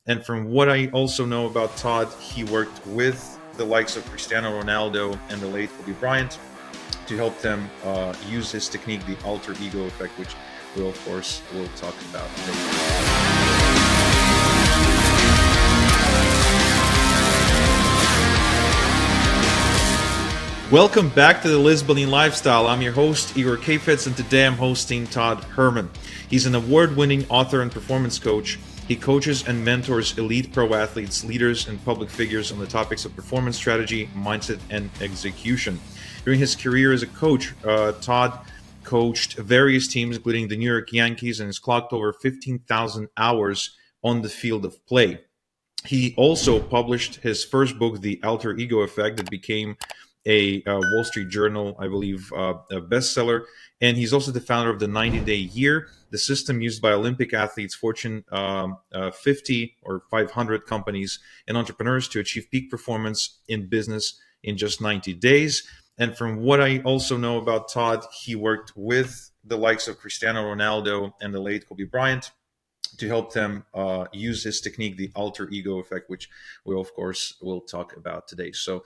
And from what I also know about Todd, he worked with the likes of Cristiano Ronaldo and the late Kobe Bryant to help them use his technique, the alter ego effect, which we'll, of course, will talk about today. Welcome back to the Lisbon Lifestyle. I'm your host, Igor Kheifets, and today I'm hosting Todd Herman. He's an award-winning author and performance coach. He coaches and mentors elite pro athletes, leaders, and public figures on the topics of performance strategy, mindset, and execution. During his career as a coach, Todd coached various teams, including the New York Yankees, and has clocked over 15,000 hours on the field of play. He also published his first book, The Alter Ego Effect, that became a Wall Street Journal, I believe, a bestseller. And he's also the founder of the 90-Day Year, the system used by Olympic athletes, Fortune 50 or 500 companies, and entrepreneurs to achieve peak performance in business in just 90 days. And from what I also know about Todd, he worked with the likes of Cristiano Ronaldo and the late Kobe Bryant to help them use his technique, the alter ego effect, which we, of course, will talk about today. So,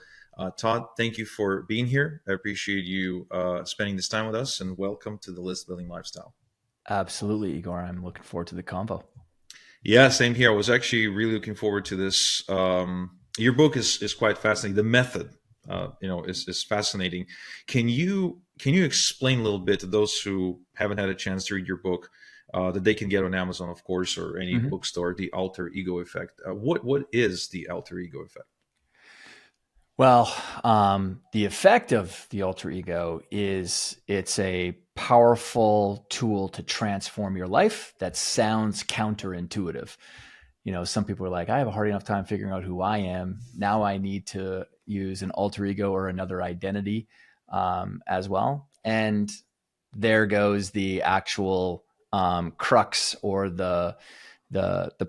Todd, thank you for being here. I appreciate you spending this time with us, and welcome to the List Building Lifestyle. Absolutely, Igor. I'm looking forward to the convo. Yeah, same here. I was actually really looking forward to this. Your book is quite fascinating. The method, is fascinating. Can you explain a little bit to those who haven't had a chance to read your book? That they can get on Amazon, of course, or any bookstore. The alter ego effect. What is the alter ego effect? Well, the effect of the alter ego is it's a powerful tool to transform your life that sounds counterintuitive. Some people are like, I have a hard enough time figuring out who I am. Now I need to use an alter ego or another identity as well. And there goes the actual crux or the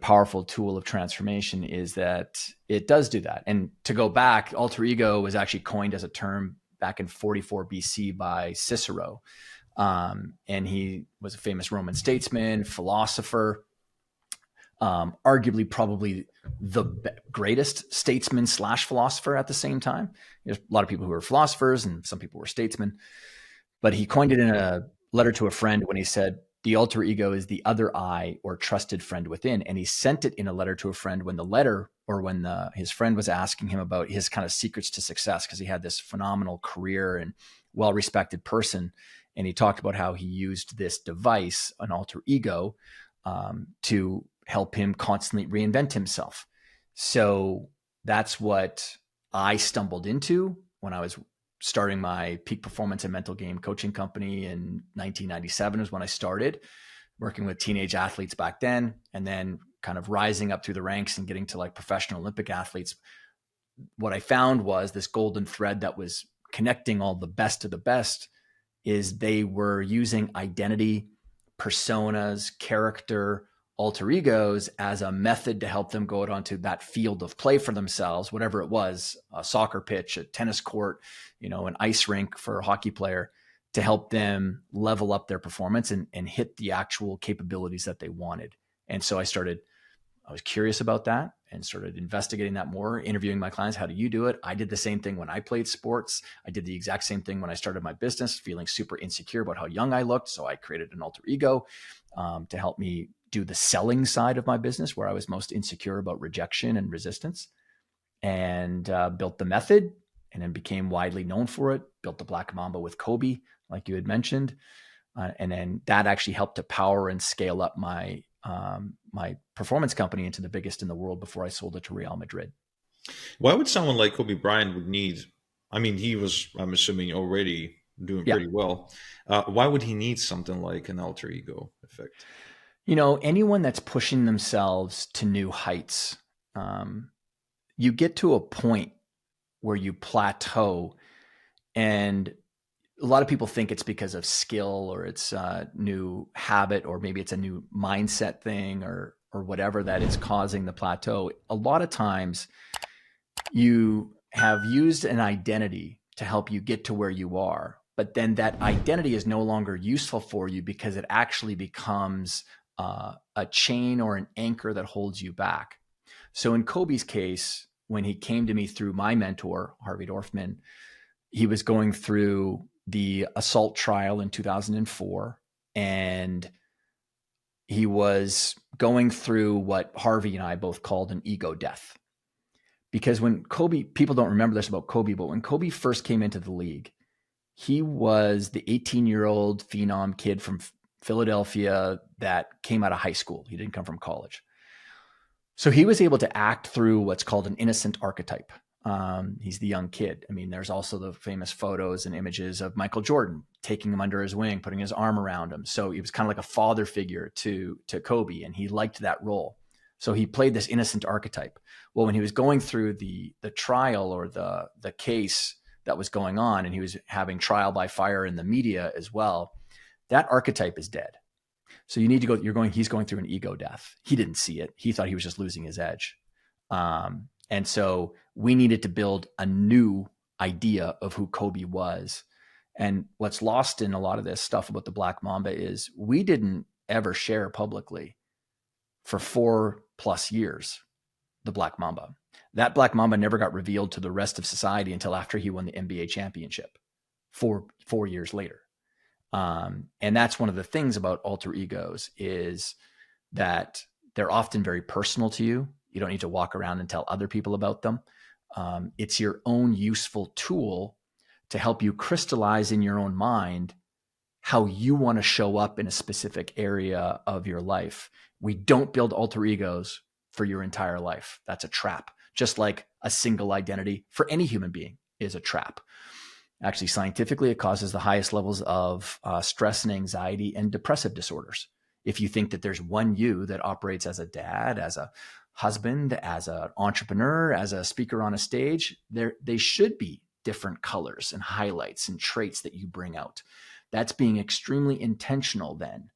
powerful tool of transformation is that it does do that. And to go back, alter ego was actually coined as a term back in 44 BC by Cicero. And he was a famous Roman statesman, philosopher, arguably probably the greatest statesman / philosopher at the same time. There's a lot of people who were philosophers and some people were statesmen, but he coined it in a letter to a friend when he said, the alter ego is the other I or trusted friend within. And he sent it in a letter to a friend when his friend was asking him about his kind of secrets to success, because he had this phenomenal career and well-respected person. And he talked about how he used this device, an alter ego, to help him constantly reinvent himself. So that's what I stumbled into when I was starting my peak performance and mental game coaching company in 1997 was when I started working with teenage athletes back then, and then kind of rising up through the ranks and getting to like professional Olympic athletes. What I found was this golden thread that was connecting all the best of the best is they were using identity, personas, character, alter egos as a method to help them go out onto that field of play for themselves, whatever it was, a soccer pitch, a tennis court, an ice rink for a hockey player, to help them level up their performance and hit the actual capabilities that they wanted. And so I was curious about that and started investigating that more, interviewing my clients. How do you do it? I did the same thing when I played sports. I did the exact same thing when I started my business, feeling super insecure about how young I looked. So I created an alter ego to help me do the selling side of my business, where I was most insecure about rejection and resistance, and built the method, and then became widely known for it. Built the Black Mamba with Kobe, like you had mentioned. And then that actually helped to power and scale up my performance company into the biggest in the world before I sold it to Real Madrid. Why would someone like Kobe Bryant would need? I mean, he was, I'm assuming, already doing pretty well. Why would he need something like an alter ego effect? Anyone that's pushing themselves to new heights, you get to a point where you plateau, and a lot of people think it's because of skill, or it's a new habit, or maybe it's a new mindset thing, or whatever that is causing the plateau. A lot of times you have used an identity to help you get to where you are, but then that identity is no longer useful for you because it actually becomes a chain or an anchor that holds you back. So in Kobe's case, when he came to me through my mentor, Harvey Dorfman, he was going through the assault trial in 2004, and he was going through what Harvey and I both called an ego death. Because when Kobe, people don't remember this about Kobe, but when Kobe first came into the league, he was the 18-year-old phenom kid from Philadelphia that came out of high school. He didn't come from college. So he was able to act through what's called an innocent archetype. He's the young kid. I mean, there's also the famous photos and images of Michael Jordan taking him under his wing, putting his arm around him. So he was kind of like a father figure to Kobe, and he liked that role. So he played this innocent archetype. Well, when he was going through the trial or the case that was going on, and he was having trial by fire in the media as well, that archetype is dead. So you need to go, he's going through an ego death. He didn't see it. He thought he was just losing his edge. And so we needed to build a new idea of who Kobe was. And what's lost in a lot of this stuff about the Black Mamba is we didn't ever share publicly for 4+ years, the Black Mamba. That Black Mamba never got revealed to the rest of society until after he won the NBA championship 4 years later. And that's one of the things about alter egos is that they're often very personal to you. You don't need to walk around and tell other people about them. It's your own useful tool to help you crystallize in your own mind how you want to show up in a specific area of your life. We don't build alter egos for your entire life. That's a trap. Just like a single identity for any human being is a trap. Actually, scientifically, it causes the highest levels of stress and anxiety and depressive disorders. If you think that there's one you that operates as a dad, as a husband, as an entrepreneur, as a speaker on a stage, they should be different colors and highlights and traits that you bring out. That's being extremely intentional then.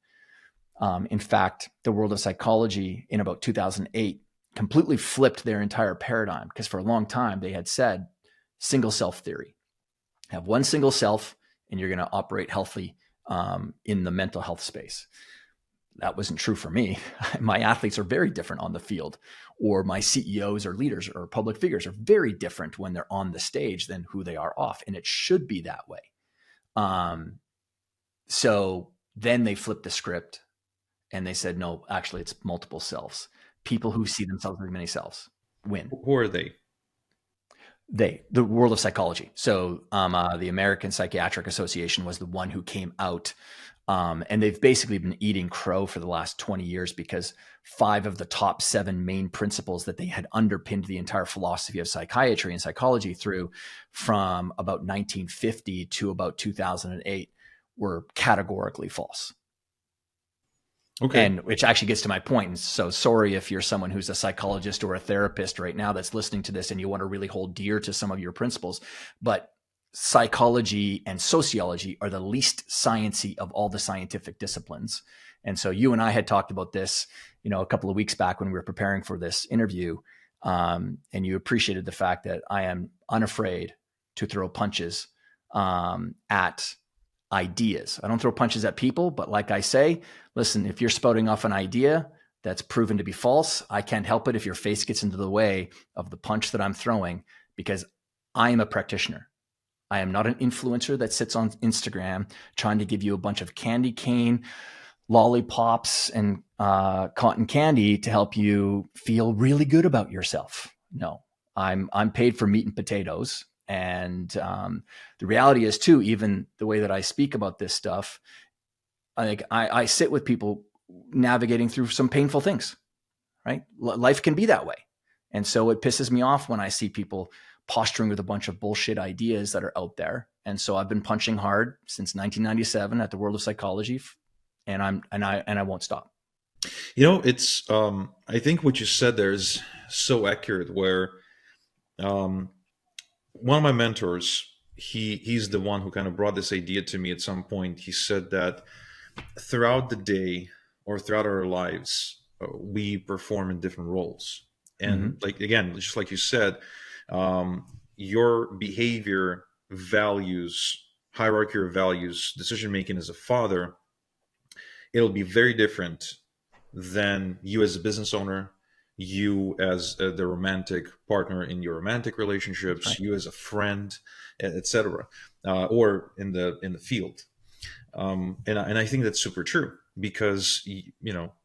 In fact, the world of psychology in about 2008 completely flipped their entire paradigm, because for a long time they had said single self theory. Have one single self and you're going to operate healthy in the mental health space. That wasn't true for me. My athletes are very different on the field, or my CEOs or leaders or public figures are very different when they're on the stage than who they are off. And it should be that way. So then they flipped the script and they said, no, actually it's multiple selves. People who see themselves as many selves win. Who are they? The world of psychology. So the American Psychiatric Association was the one who came out, and they've basically been eating crow for the last 20 years because 5 of the top 7 main principles that they had underpinned the entire philosophy of psychiatry and psychology through from about 1950 to about 2008 were categorically false. Okay. And which actually gets to my point. And so sorry if you're someone who's a psychologist or a therapist right now that's listening to this and you want to really hold dear to some of your principles, but psychology and sociology are the least sciencey of all the scientific disciplines. And so you and I had talked about this, a couple of weeks back when we were preparing for this interview. And you appreciated the fact that I am unafraid to throw punches at ideas. I don't throw punches at people, but like I say, listen, if you're spouting off an idea that's proven to be false, I can't help it if your face gets into the way of the punch that I'm throwing, because I am a practitioner. I am not an influencer that sits on Instagram trying to give you a bunch of candy cane, lollipops, and cotton candy to help you feel really good about yourself. No, I'm paid for meat and potatoes. And the reality is too, even the way that I speak about this stuff, I think I sit with people navigating through some painful things, right? Life can be that way. And so it pisses me off when I see people posturing with a bunch of bullshit ideas that are out there. And so I've been punching hard since 1997 at the world of psychology, and I won't stop. It's I think what you said there is so accurate, where one of my mentors, he's the one who kind of brought this idea to me at some point. He said that throughout the day or throughout our lives, we perform in different roles. And like, again, just like you said, your behavior, values, hierarchy of values, decision-making as a father, it'll be very different than you as a business owner, you as the romantic partner in your romantic relationships, Right. you as a friend, etc., or in the field. And I think that's super true because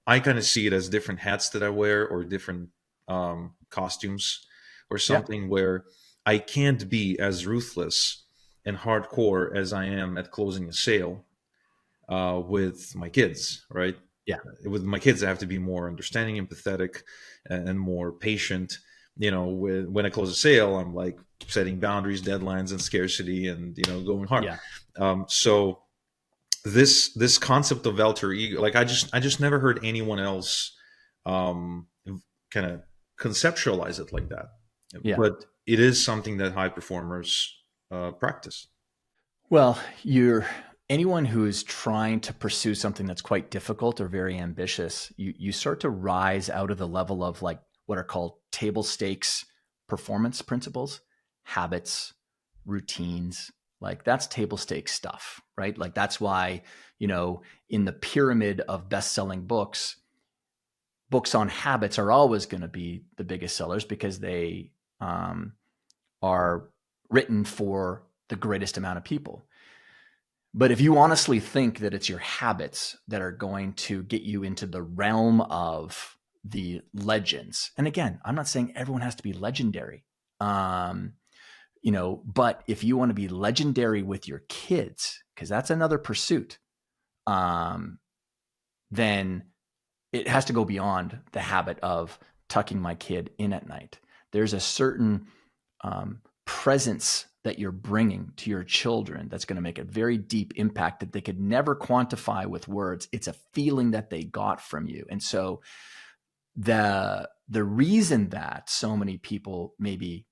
I kind of see it as different hats that I wear or different costumes or Yeah. something where I can't be as ruthless and hardcore as I am at closing a sale with my kids, right? Yeah. With my kids, I have to be more understanding, empathetic, and more patient. When I close a sale, I'm like setting boundaries, deadlines, and scarcity, and going hard. Yeah. So this concept of alter ego, like I just never heard anyone else um, kind of conceptualize it like that. Yeah. But it is something that high performers practice. Well, you're anyone who is trying to pursue something that's quite difficult or very ambitious, you start to rise out of the level of like what are called table stakes performance principles, habits, routines. Like that's table stakes stuff, right? Like that's why, in the pyramid of best-selling books, books on habits are always going to be the biggest sellers because they are written for the greatest amount of people. But if you honestly think that it's your habits that are going to get you into the realm of the legends, and again, I'm not saying everyone has to be legendary, um, but if you want to be legendary with your kids, because that's another pursuit, um, then it has to go beyond the habit of tucking my kid in at night. There's a certain presence that you're bringing to your children that's going to make a very deep impact that they could never quantify with words. It's a feeling that they got from you. And so the reason that so many people maybe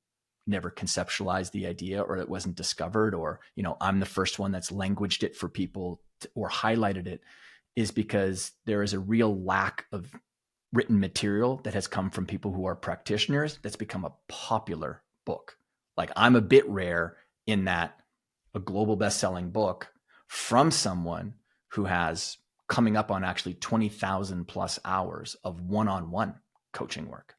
never conceptualized the idea or it wasn't discovered or I'm the first one that's languaged it for people or highlighted it is because there is a real lack of written material that has come from people who are practitioners that's become a popular book. Like I'm a bit rare in that a global best-selling book from someone who has coming up on actually 20,000 plus hours of one-on-one coaching work.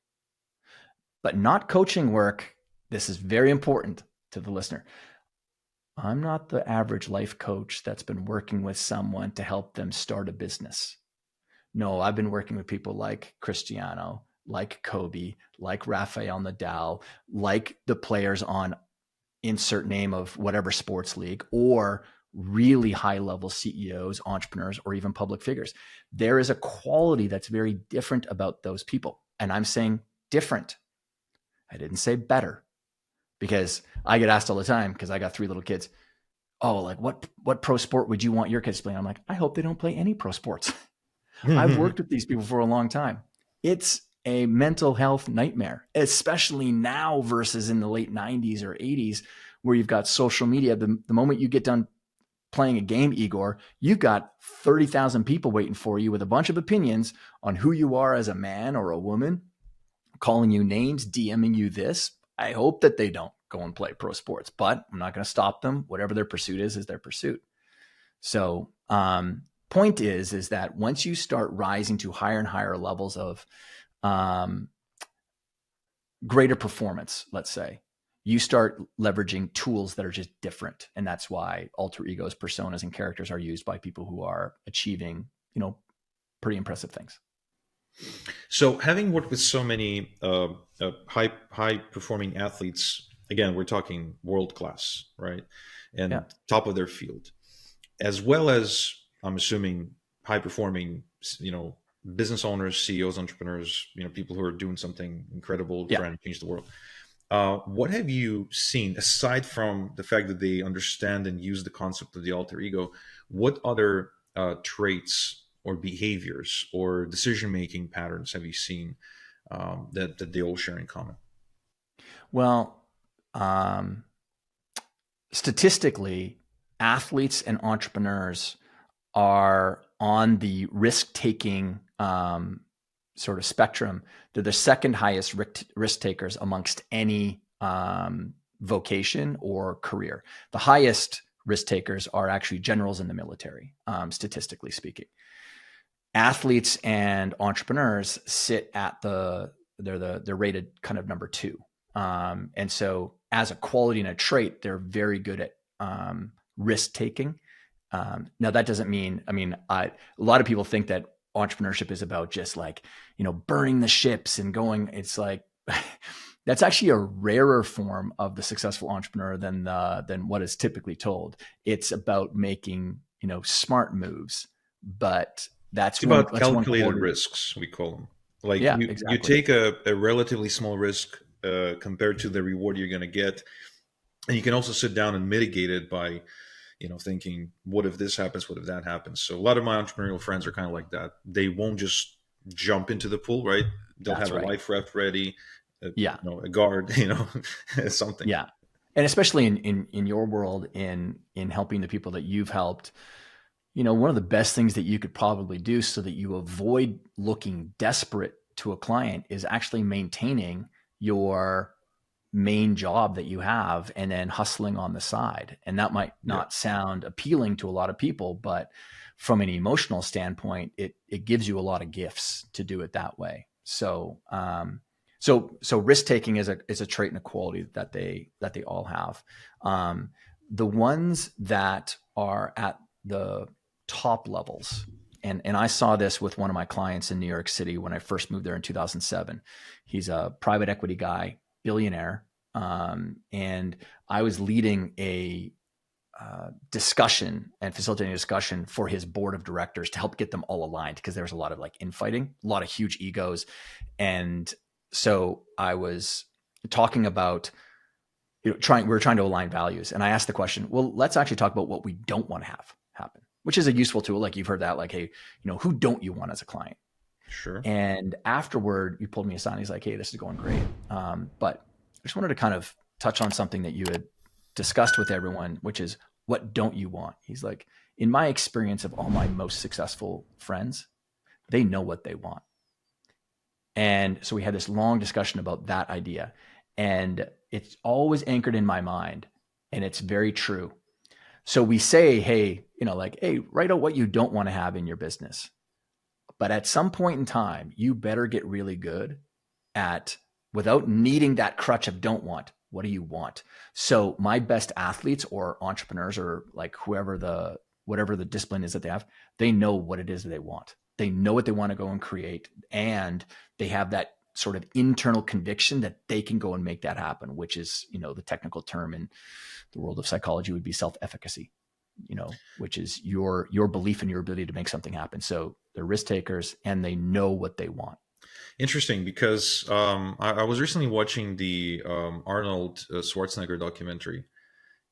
But not coaching work, this is very important to the listener. I'm not the average life coach that's been working with someone to help them start a business. No, I've been working with people like Cristiano, like Kobe, like Rafael Nadal, like the players on insert name of whatever sports league, or really high level CEOs, entrepreneurs, or even public figures. There is a quality that's very different about those people. And I'm saying different. I didn't say better because I get asked all the time because I got 3 little kids. Oh, like what pro sport would you want your kids to play? I'm like, I hope they don't play any pro sports. I've worked with these people for a long time. It's a mental health nightmare, especially now versus in the late 90s or 80s, where you've got social media. The moment you get done playing a game, Igor, you've got 30,000 people waiting for you with a bunch of opinions on who you are as a man or a woman, calling you names, DMing you this. I hope that they don't go and play pro sports, but I'm not going to stop them. Whatever their pursuit is their pursuit. So, point is that once you start rising to higher and higher levels of greater performance, let's say, you start leveraging tools that are just different. And that's why alter egos, personas, and characters are used by people who are achieving, pretty impressive things. So, having worked with so many high performing athletes, again, we're talking world class, right, Yeah. and top of their field, as well as I'm assuming high performing, business owners, CEOs, entrepreneurs, people who are doing something incredible, Yeah. trying to change the world. What have you seen aside from the fact that they understand and use the concept of the alter ego? What other traits or behaviors or decision-making patterns have you seen that they all share in common? Well, statistically, athletes and entrepreneurs are on the risk-taking sort of spectrum. They're the second highest risk takers amongst any vocation or career. The highest risk takers are actually generals in the military, statistically speaking. Athletes and entrepreneurs sit at the they're rated kind of number 2. And so as a quality and a trait, they're very good at risk taking. Now that doesn't mean, a lot of people think that entrepreneurship is about just like, burning the ships and going. It's like, that's actually a rarer form of the successful entrepreneur than what is typically told. It's about making, smart moves, but It's about calculated risks, we call them. Like yeah, you exactly. take a relatively small risk compared to the reward you're going to get, and you can also sit down and mitigate it by, thinking, what if this happens? What if that happens? So a lot of my entrepreneurial friends are kind of like that. They won't just jump into the pool, right? They'll That's have a right. life raft ready, Yeah. a guard, something. Yeah. And especially in your world, in helping the people that you've helped, one of the best things that you could probably do so that you avoid looking desperate to a client is actually maintaining your main job that you have and then hustling on the side. And that might not sound appealing to a lot of people, but from an emotional standpoint, it gives you a lot of gifts to do it that way. So, so risk taking is a trait and a quality that they all have. The ones that are at the top levels, and I saw this with one of my clients in New York City when I first moved there in 2007. He's a private equity guy, billionaire, and I was leading a discussion and facilitating a discussion for his board of directors to help get them all aligned, because there was a lot of like infighting, a lot of huge egos. And so I was talking about, we were trying to align values. And I asked the question, well, let's actually talk about what we don't want to have happen, which is a useful tool. Like you've heard that, like, hey, who don't you want as a client? Sure. And afterward, you pulled me aside and he's like, hey, this is going great. But I just wanted to kind of touch on something that you had discussed with everyone, which is, what don't you want? He's like, in my experience of all my most successful friends, they know what they want. And so we had this long discussion about that idea, and it's always anchored in my mind, and it's very true. So we say, hey, hey, write out what you don't want to have in your business. But at some point in time, you better get really good at, without needing that crutch of don't want, what do you want? So my best athletes or entrepreneurs or like whatever the discipline is that they have, they know what it is that they want. They know what they want to go and create. And they have that sort of internal conviction that they can go and make that happen, which is, the technical term in the world of psychology would be self-efficacy, which is your belief in your ability to make something happen. So they're risk takers and they know what they want. Interesting, because I was recently watching the Arnold Schwarzenegger documentary,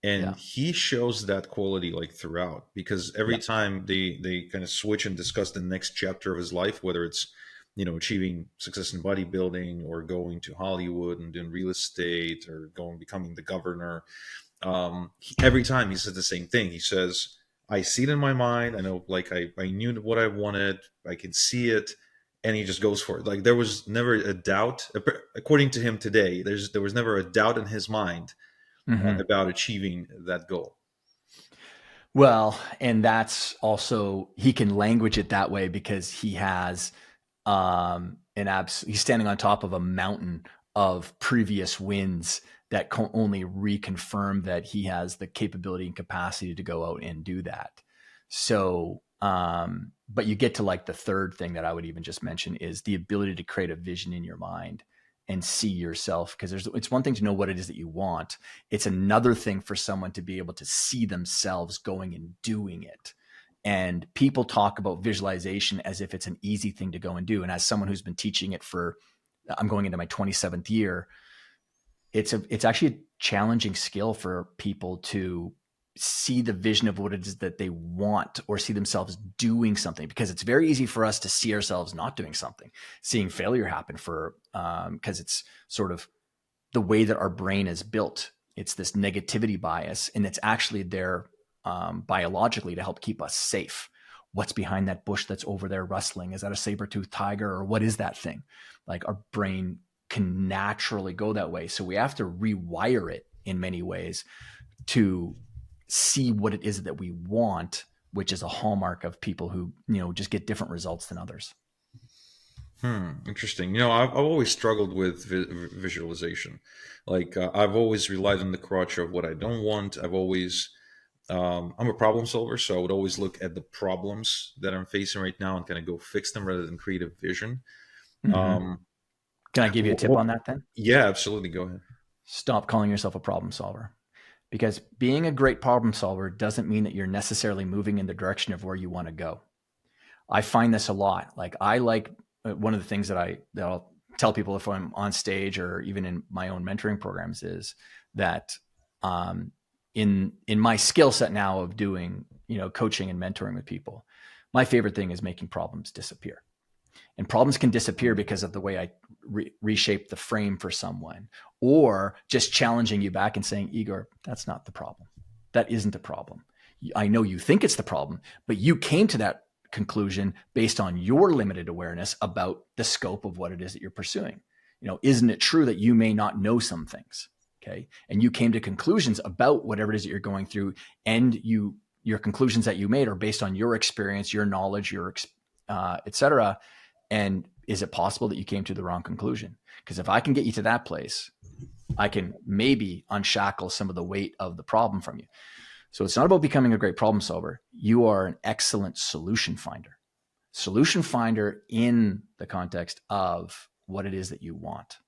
and he shows that quality like throughout, because every time they kind of switch and discuss the next chapter of his life, whether it's achieving success in bodybuilding or going to Hollywood and doing real estate or becoming the governor, every time he says the same thing. He says, I see it in my mind. I know, like I knew what I wanted. I can see it. And he just goes for it. Like there was never a doubt, according to him today, there was never a doubt in his mind about achieving that goal. Well, and that's also, he can language it that way because he has he's standing on top of a mountain of previous wins that only reconfirm that he has the capability and capacity to go out and do that. So, but you get to like the third thing that I would even just mention is the ability to create a vision in your mind and see yourself. Because it's one thing to know what it is that you want. It's another thing for someone to be able to see themselves going and doing it. And people talk about visualization as if it's an easy thing to go and do. And as someone who's been teaching it I'm going into my 27th year, it's actually a challenging skill for people to see the vision of what it is that they want or see themselves doing something, because it's very easy for us to see ourselves not doing something, seeing failure happen because it's sort of the way that our brain is built. It's this negativity bias, and it's actually there biologically to help keep us safe. What's behind that bush that's over there rustling? Is that a saber-toothed tiger, or what is that thing? Like our brain can naturally go that way. So we have to rewire it in many ways to see what it is that we want, which is a hallmark of people who, just get different results than others. Interesting. I've always struggled with visualization. Like, I've always relied on the crutch of what I don't want. I'm a problem solver, so I would always look at the problems that I'm facing right now and kind of go fix them rather than create a vision. Mm-hmm. Um, Can I give you a tip on that then? yeah, absolutely. Go ahead. Stop calling yourself a problem solver. Because being a great problem solver doesn't mean that you're necessarily moving in the direction of where you want to go. I find this a lot. Like I like one of the things that I'll tell people if I'm on stage or even in my own mentoring programs is that in my skill set now of doing coaching and mentoring with people, my favorite thing is making problems disappear. And problems can disappear because of the way I reshape the frame for someone, or just challenging you back and saying, Igor, that's not the problem. That isn't a problem. I know you think it's the problem, but you came to that conclusion based on your limited awareness about the scope of what it is that you're pursuing. Isn't it true that you may not know some things? Okay. And you came to conclusions about whatever it is that you're going through, and your conclusions that you made are based on your experience, your knowledge, et cetera. And is it possible that you came to the wrong conclusion? Because if I can get you to that place, I can maybe unshackle some of the weight of the problem from you. So it's not about becoming a great problem solver. You are an excellent solution finder. Solution finder in the context of what it is that you want.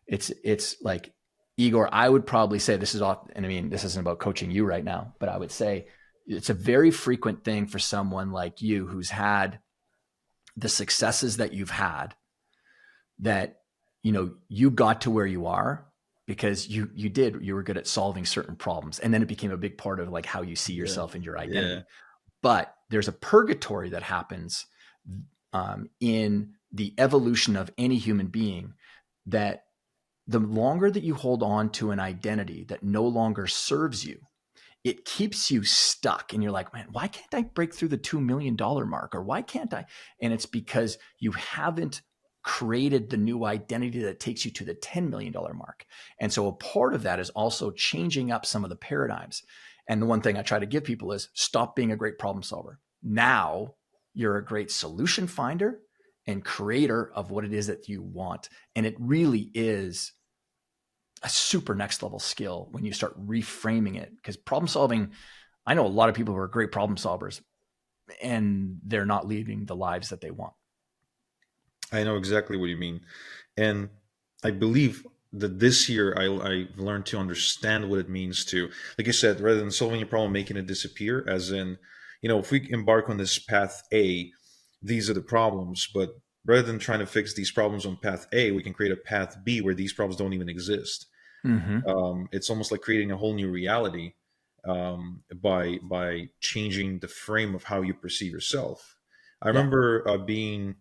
It's like, Igor, I would probably say this isn't about coaching you right now, but I would say it's a very frequent thing for someone like you who's had the successes that you've had, that you got to where you are because you were good at solving certain problems, and then it became a big part of like how you see yourself and your identity. Yeah. But there's a purgatory that happens in the evolution of any human being, that the longer that you hold on to an identity that no longer serves you, it keeps you stuck. And you're like, man, why can't I break through the $2 million mark? Or why can't I? And it's because you haven't created the new identity that takes you to the $10 million mark. And so a part of that is also changing up some of the paradigms. And the one thing I try to give people is stop being a great problem solver. Now you're a great solution finder and creator of what it is that you want. And it really is a super next level skill when you start reframing it, because problem solving, I know a lot of people who are great problem solvers and they're not leading the lives that they want. I know exactly what you mean. And I believe that this year I've learned to understand what it means to, like you said, rather than solving a problem, making it disappear, as in, if we embark on this path A, these are the problems, but rather than trying to fix these problems on path A, we can create a path B where these problems don't even exist. Mm-hmm. It's almost like creating a whole new reality by changing the frame of how you perceive yourself. I remember being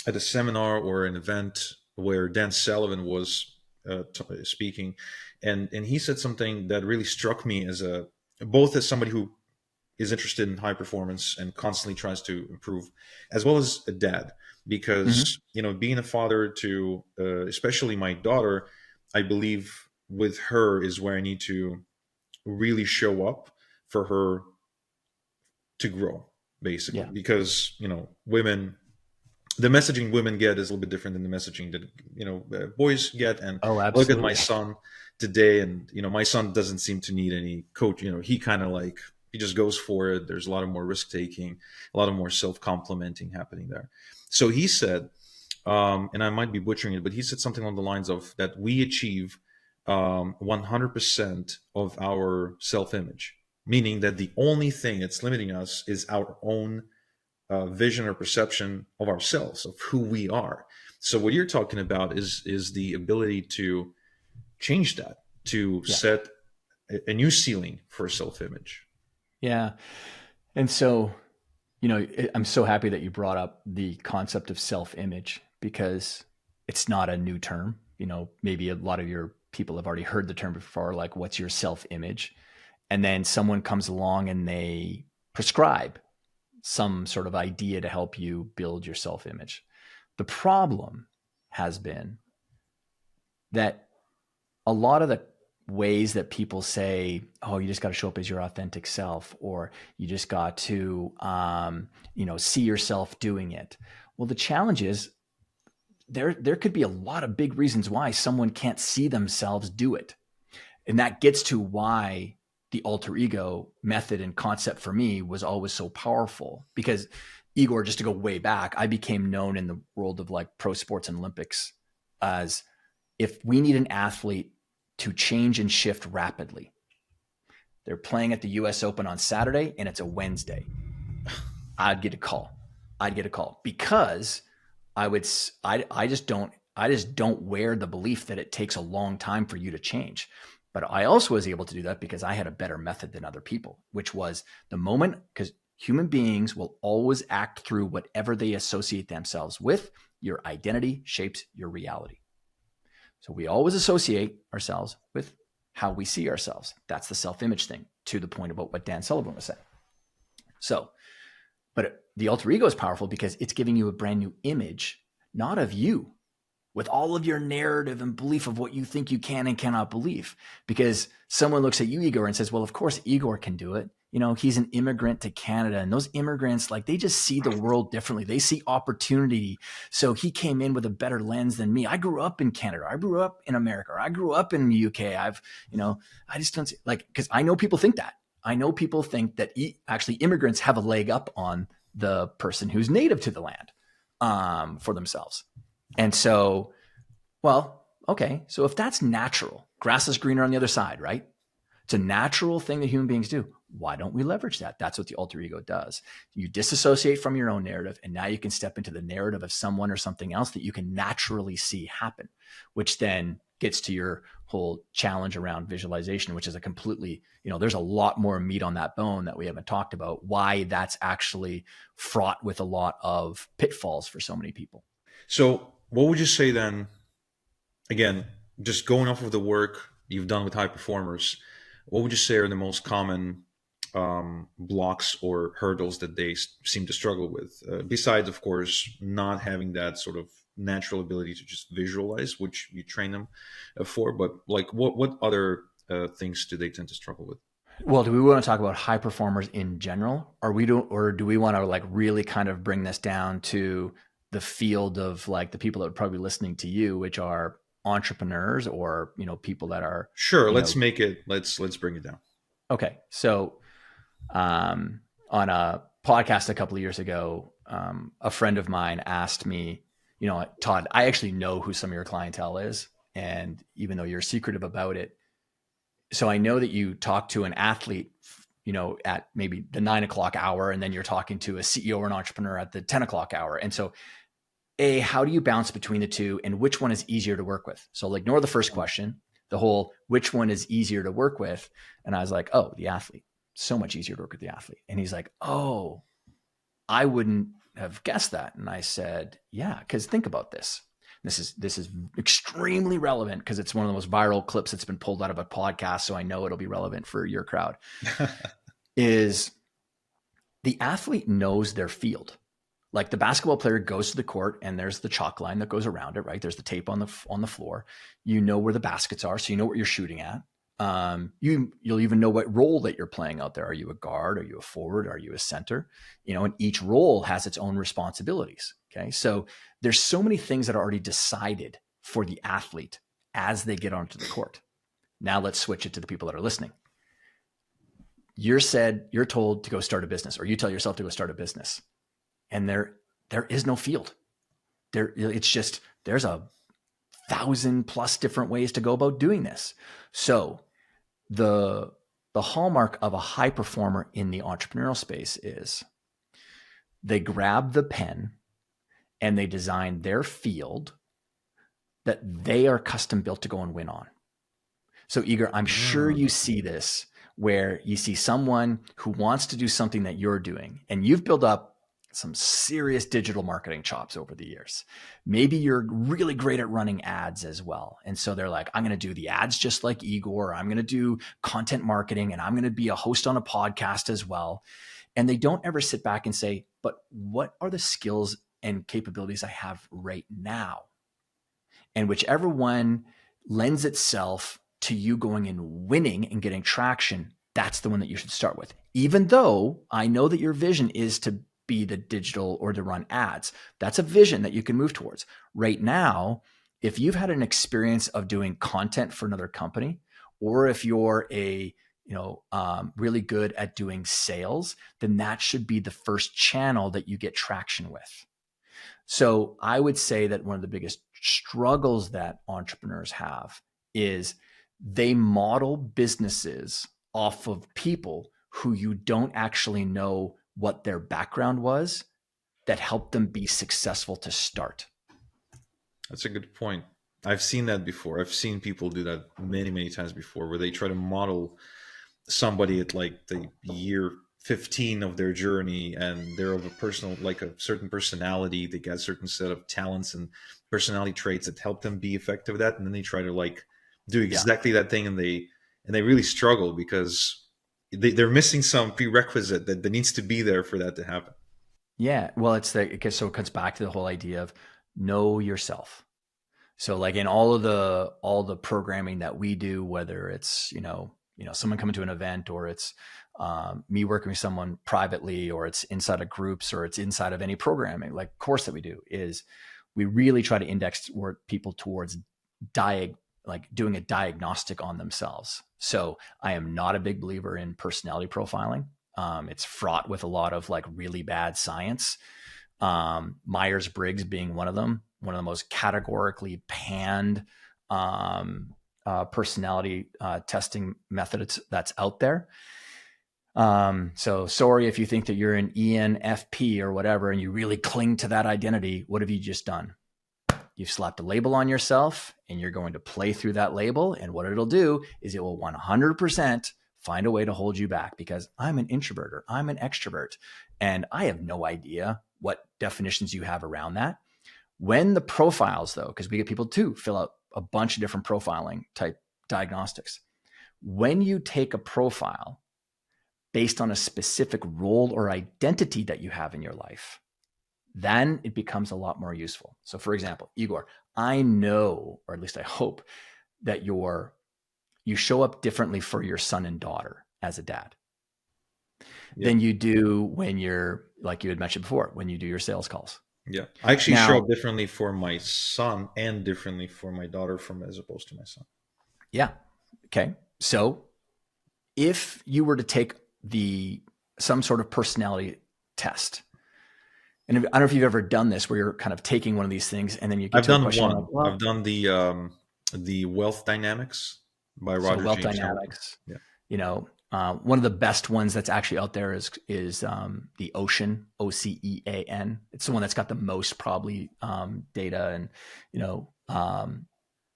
at a seminar or an event where Dan Sullivan was speaking, and he said something that really struck me as both as somebody who is interested in high performance and constantly tries to improve, as well as a dad, because being a father to especially my daughter, I believe with her is where I need to really show up for her to grow, basically. Yeah. Because women, the messaging women get is a little bit different than the messaging that boys get. And look at my son today, and my son doesn't seem to need any coach. He kind of like, he just goes for it. There's a lot of more risk taking, a lot of more self-complimenting happening there. So he said, and I might be butchering it, but he said something along the lines of that we achieve 100% of our self-image, meaning that the only thing that's limiting us is our own vision or perception of ourselves, of who we are. So what you're talking about is the ability to change that, to set a new ceiling for self-image. Yeah. And so, I'm so happy that you brought up the concept of self-image, because it's not a new term. Maybe a lot of your people have already heard the term before, like, what's your self-image? And then someone comes along and they prescribe some sort of idea to help you build your self-image. The problem has been that a lot of ways that people say, oh, you just got to show up as your authentic self, or you just got to, see yourself doing it. Well, the challenge is there could be a lot of big reasons why someone can't see themselves do it. And that gets to why the alter ego method and concept for me was always so powerful, because Igor, just to go way back, I became known in the world of like pro sports and Olympics as, if we need an athlete to change and shift rapidly, they're playing at the US Open on Saturday and it's a Wednesday, I'd get a call because I just don't wear the belief that it takes a long time for you to change. But I also was able to do that because I had a better method than other people, which was the moment, because human beings will always act through whatever they associate themselves with. Your identity shapes your reality. So we always associate ourselves with how we see ourselves. That's the self-image thing, to the point about what Dan Sullivan was saying. So, but the alter ego is powerful because it's giving you a brand new image, not of you, with all of your narrative and belief of what you think you can and cannot believe. Because someone looks at you, Igor, and says, well, of course, Igor can do it. He's an immigrant to Canada, and those immigrants, like, they just see the world differently. They see opportunity. So he came in with a better lens than me. I grew up in Canada. I grew up in America. I grew up in the UK. I just don't see, like, because I know people think that. I know people think that actually immigrants have a leg up on the person who's native to the land for themselves. And so, well, okay. So if that's natural, grass is greener on the other side, right? It's a natural thing that human beings do. Why don't we leverage that? That's what the alter ego does. You disassociate from your own narrative, and now you can step into the narrative of someone or something else that you can naturally see happen, which then gets to your whole challenge around visualization, which is a completely, there's a lot more meat on that bone that we haven't talked about, why that's actually fraught with a lot of pitfalls for so many people. So what would you say then, again, just going off of the work you've done with high performers, what would you say are the most common blocks or hurdles that they seem to struggle with? Besides, of course, not having that sort of natural ability to just visualize, which you train them for, but like what other things do they tend to struggle with? Well, do we want to talk about high performers in general, or do we want to like really kind of bring this down to the field of like the people that are probably listening to you, which are entrepreneurs or, people that are. Sure. Let's bring it down. Okay. So, on a podcast a couple of years ago, a friend of mine asked me, Todd, I actually know who some of your clientele is. And even though you're secretive about it, so I know that you talk to an athlete, at maybe the 9 o'clock hour, and then you're talking to a CEO or an entrepreneur at the 10 o'clock hour. And so, how do you bounce between the two, and which one is easier to work with? So like, ignore the first question, the whole, which one is easier to work with? And I was like, oh, the athlete, so much easier to work with the athlete. And he's like, oh, I wouldn't have guessed that. And I said, yeah, because think about this. This is extremely relevant because it's one of the most viral clips that's been pulled out of a podcast. So I know it'll be relevant for your crowd. Is the athlete knows their field. Like the basketball player goes to the court and there's the chalk line that goes around it, right? There's the tape on the floor. You know where the baskets are, so you know what you're shooting at. You'll even know what role that you're playing out there. Are you a guard? Are you a forward? Are you a center? And each role has its own responsibilities. Okay. So there's so many things that are already decided for the athlete as they get onto the court. Now let's switch it to the people that are listening. You're told to go start a business, or you tell yourself to go start a business. And there is no field. It's just, there's 1,000+ different ways to go about doing this. So the hallmark of a high performer in the entrepreneurial space is they grab the pen and they design their field that they are custom built to go and win on. So Igor, I'm sure you see this where you see someone who wants to do something that you're doing, and you've built up some serious digital marketing chops over the years. Maybe you're really great at running ads as well. And so they're like, I'm going to do the ads just like Igor. I'm going to do content marketing, and I'm going to be a host on a podcast as well. And they don't ever sit back and say, but what are the skills and capabilities I have right now? And whichever one lends itself to you going and winning and getting traction, that's the one that you should start with. Even though I know that your vision is to be the digital or to run ads, that's a vision that you can move towards. Right now, if you've had an experience of doing content for another company, or if you're really good at doing sales, then that should be the first channel that you get traction with. So I would say that one of the biggest struggles that entrepreneurs have is they model businesses off of people who you don't actually know what their background was that helped them be successful to start. That's a good point. I've seen that before. I've seen people do that many, many times before, where they try to model somebody at like the year 15 of their journey, and they're of a personal, like a certain personality. They got a certain set of talents and personality traits that help them be effective at that. And then they try to like do exactly that thing. And they really struggle because they're missing some prerequisite that needs to be there for that to happen. Yeah. Well, so it comes back to the whole idea of know yourself. So like in all the programming that we do, whether it's, someone coming to an event, or it's me working with someone privately, or it's inside of groups, or it's inside of any programming like course that we do, is we really try to index people towards doing a diagnostic on themselves. So I am not a big believer in personality profiling. It's fraught with a lot of like really bad science. Myers-Briggs being one of them, one of the most categorically panned personality testing methods that's out there. So sorry if you think that you're an ENFP or whatever, and you really cling to that identity. What have you just done? You've slapped a label on yourself, and you're going to play through that label. And what it'll do is it will 100% find a way to hold you back, because I'm an introvert or I'm an extrovert, and I have no idea what definitions you have around that. When the profiles, though, because we get people to fill out a bunch of different profiling type diagnostics, when you take a profile based on a specific role or identity that you have in your life, then it becomes a lot more useful. So for example, Igor, I know, or at least I hope, that you show up differently for your son and daughter as a dad than you do when you're, like you had mentioned before, when you do your sales calls. Yeah. I actually show up differently for my son and differently for my daughter as opposed to my son. Yeah. Okay. So if you were to take some sort of personality test, and I don't know if you've ever done this, where you're kind of taking one of these things and then you get to a question. I've done one. I've done the wealth dynamics by Roger. So wealth dynamics. Yeah. One of the best ones that's actually out there is the Ocean, OCEAN. It's the one that's got the most probably data and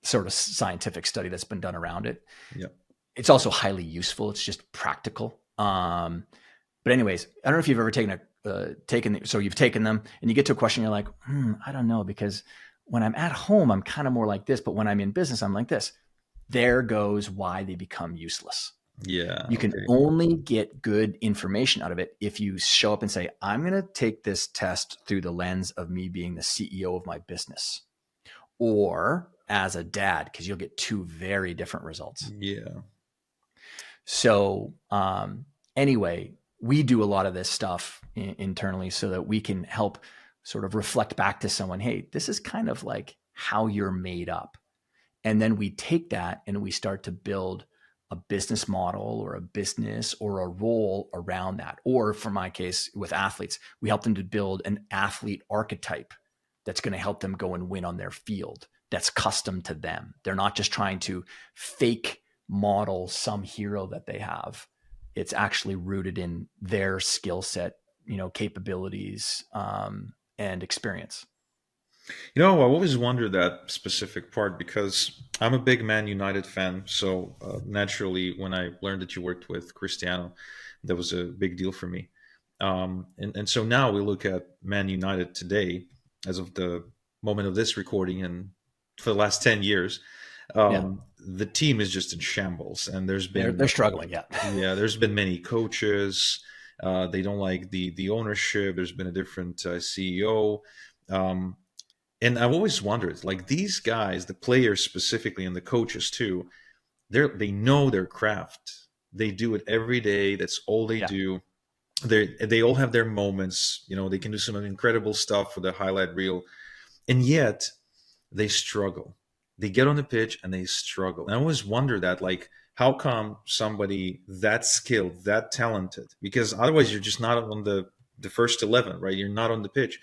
sort of scientific study that's been done around it. Yeah. It's also highly useful. It's just practical. But anyways, I don't know if you've ever so you've taken them and you get to a question, you're like, I don't know, because when I'm at home, I'm kind of more like this, but when I'm in business, I'm like this. There goes why they become useless. Yeah. You can only get good information out of it if you show up and say, I'm going to take this test through the lens of me being the CEO of my business, or as a dad, because you'll get two very different results. Yeah. So anyway, we do a lot of this stuff internally so that we can help sort of reflect back to someone, hey, this is kind of like how you're made up. And then we take that and we start to build a business model or a business or a role around that. Or for my case with athletes, we help them to build an athlete archetype that's going to help them go and win on their field. That's custom to them. They're not just trying to fake model some hero that they have. It's actually rooted in their skill set, capabilities, and experience. I've always wondered that specific part because I'm a big Man United fan. So naturally, when I learned that you worked with Cristiano, that was a big deal for me. And so now we look at Man United today, as of the moment of this recording, and for the last 10 years, the team is just in shambles. And they're struggling. Yeah. Yeah. There's been many coaches. They don't like the ownership. There's been a different CEO. And I've always wondered, like these guys, the players specifically and the coaches too, they know their craft. They do it every day. That's all they Yeah. do. They all have their moments. They can do some incredible stuff with a highlight reel, and yet they struggle. They get on the pitch and they struggle. And I always wonder that, like, how come somebody that skilled, that talented, because otherwise you're just not on the first 11, right? You're not on the pitch.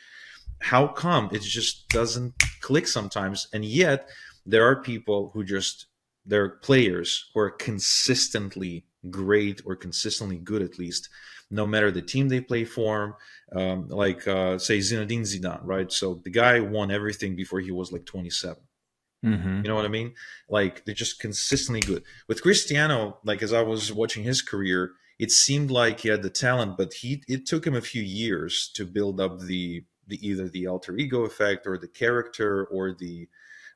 How come it just doesn't click sometimes? And yet there are people who just, they're players who are consistently great, or consistently good at least, no matter the team they play for. Like say Zinedine Zidane, right? So the guy won everything before he was like 27. Mm-hmm. You know what I mean? Like, they're just consistently good. With Cristiano, like, as I was watching his career, it seemed like he had the talent, but it took him a few years to build up the either the alter ego effect, or the character, or the,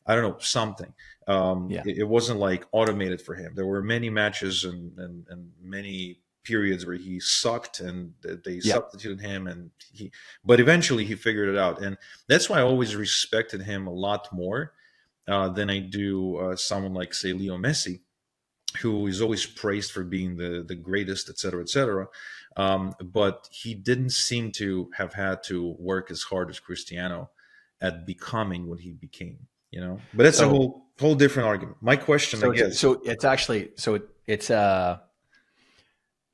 I don't know, something. Yeah. It wasn't like automated for him. There were many matches and many periods where he sucked, and they Yeah. substituted him, but eventually he figured it out. And that's why I always respected him a lot more than I do someone like, say, Leo Messi, who is always praised for being the greatest, et cetera, et cetera. But he didn't seem to have had to work as hard as Cristiano at becoming what he became. But that's a So whole different argument. My question, I so guess. it's actually it's a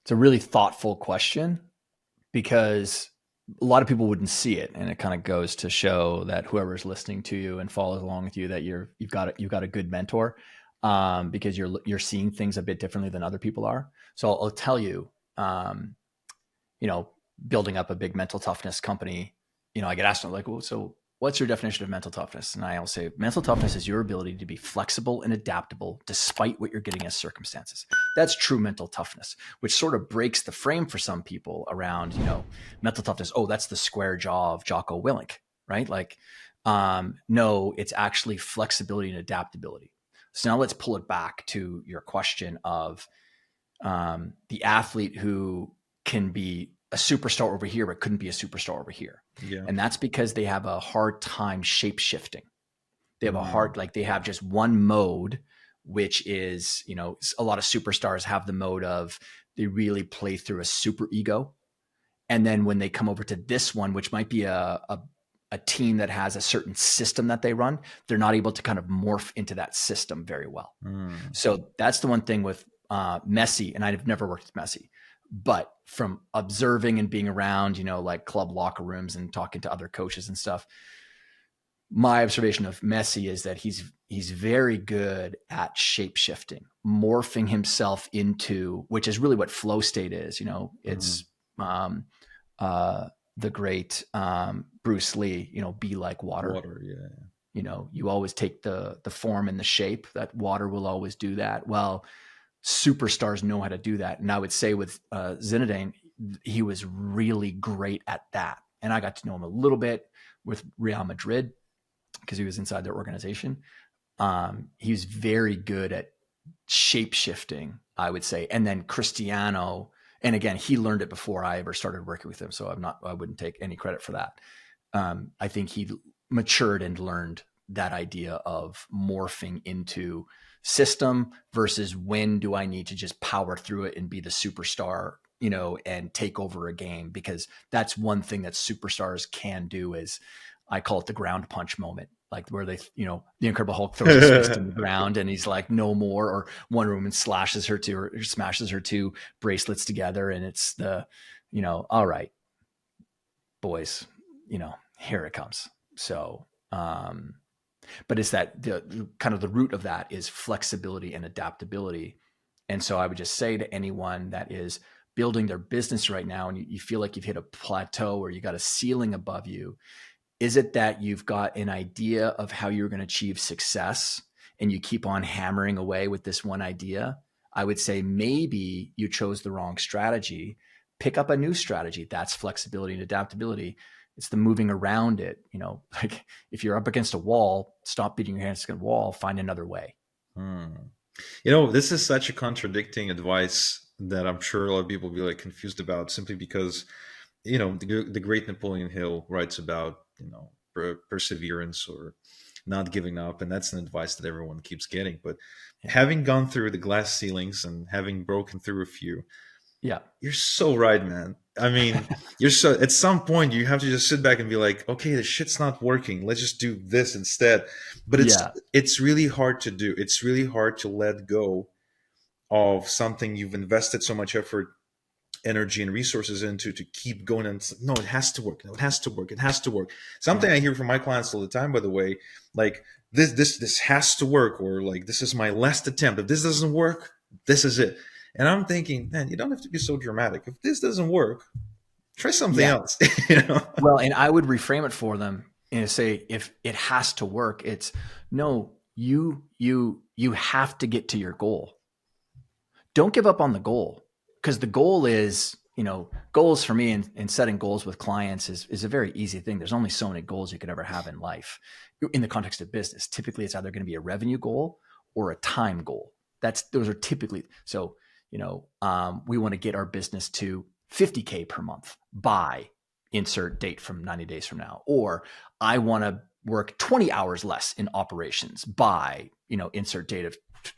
really thoughtful question, because a lot of people wouldn't see it, and it kind of goes to show that whoever's listening to you and follows along with you, that you've got a good mentor, because you're seeing things a bit differently than other people are. So I'll tell you, um, you know, building up a big mental toughness company, I get asked, like, well, so what's your definition of mental toughness? And I'll say mental toughness is your ability to be flexible and adaptable despite what you're getting as circumstances. That's true mental toughness, which sort of breaks the frame for some people around, mental toughness. Oh, that's the square jaw of Jocko Willink, right? Like, no, it's actually flexibility and adaptability. So now let's pull it back to your question of the athlete who can be a superstar over here, but couldn't be a superstar over here. Yeah. And that's because they have a hard time shape shifting. They have Mm. they have just one mode, which is, a lot of superstars have the mode of they really play through a super ego. And then when they come over to this one, which might be a team that has a certain system that they run, they're not able to kind of morph into that system very well. Mm. So that's the one thing with Messi, and I've never worked with Messi, but from observing and being around, like club locker rooms and talking to other coaches and stuff, my observation of Messi is that he's very good at shape shifting, morphing himself into, which is really what flow state is. It's the great Bruce Lee, be like water. Water, yeah. You always take the form and the shape. That water will always do that. Well, superstars know how to do that. And I would say with Zinedine, he was really great at that. And I got to know him a little bit with Real Madrid because he was inside their organization. He was very good at shape shifting, I would say. And then Cristiano, and again, he learned it before I ever started working with him. So I wouldn't take any credit for that. I think he matured and learned that idea of morphing into system versus when do I need to just power through it and be the superstar, and take over a game, because that's one thing that superstars can do is, I call it the ground punch moment, like where they, the Incredible Hulk throws his fist in the ground and he's like, no more, or Wonder Woman smashes her two bracelets together. And it's the, all right, boys, here it comes. So, but it's that the kind of the root of that is flexibility and adaptability. And so I would just say to anyone that is building their business right now, and you feel like you've hit a plateau or you got a ceiling above you, is it that you've got an idea of how you're going to achieve success and you keep on hammering away with this one idea? I would say maybe you chose the wrong strategy. Pick up a new strategy. That's flexibility and adaptability. It's the moving around it. Like if you're up against a wall, stop beating your hands against a wall, find another way. This is such a contradicting advice that I'm sure a lot of people will be like confused about, simply because, the great Napoleon Hill writes about, perseverance, or not giving up. And that's an advice that everyone keeps getting. But Yeah. having gone through the glass ceilings and having broken through a few, Yeah. you're so right, man. I mean, you're so, at some point you have to just sit back and be like, okay, the shit's not working. Let's just do this instead. But Yeah. it's really hard to do. It's really hard to let go of something you've invested so much effort, energy, and resources into, to keep going. And no, it has to work. No, it has to work. It has to work. Something Yeah. I hear from my clients all the time, by the way, like this has to work, or like this is my last attempt. If this doesn't work, this is it. And I'm thinking, man, you don't have to be so dramatic. If this doesn't work, try something Yeah. else. You know? Well, and I would reframe it for them and say, if it has to work, it's no, you have to get to your goal. Don't give up on the goal, because the goal is, goals for me, and setting goals with clients is a very easy thing. There's only so many goals you could ever have in life in the context of business. Typically, it's either going to be a revenue goal or a time goal. Those are typically, so, we want to get our business to 50K per month by insert date from 90 days from now, or I want to work 20 hours less in operations by, insert date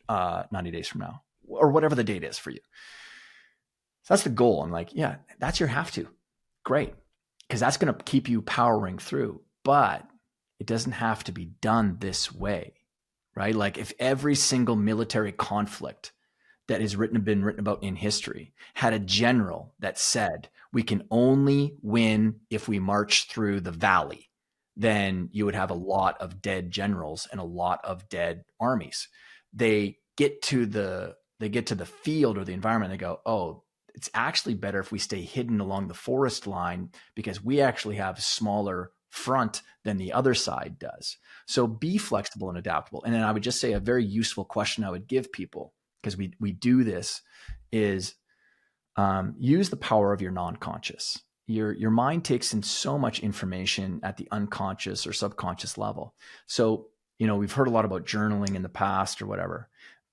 of 90 days from now, or whatever the date is for you. So that's the goal. I'm like, yeah, that's your have to. Great. Because that's going to keep you powering through. But it doesn't have to be done this way, right? Like if every single military conflict that has been written about in history had a general that said, we can only win if we march through the valley, then you would have a lot of dead generals and a lot of dead armies. They get to the field or the environment, and they go, oh, it's actually better if we stay hidden along the forest line, because we actually have smaller front than the other side does. So be flexible and adaptable. And then I would just say a very useful question I would give people, because we do this, is use the power of your non-conscious. Your mind takes in so much information at the unconscious or subconscious level. So, we've heard a lot about journaling in the past or whatever,